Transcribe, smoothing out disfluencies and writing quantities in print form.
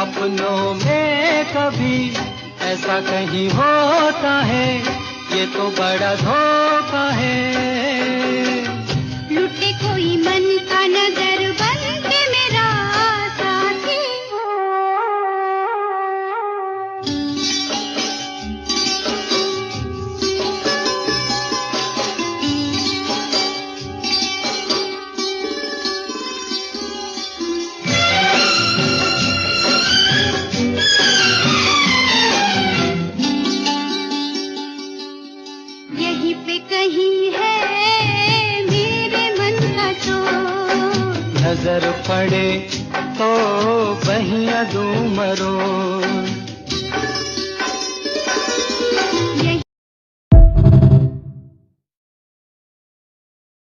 अपनों में कभी ऐसा कहीं होता है, ये तो बड़ा धोखा है। लुटे कोई मन का नजर बन के मेरा साथी। यहीं पे कहीं है मेरे मन का चोर, नजर पड़े तो बहिया दूं मरोड़।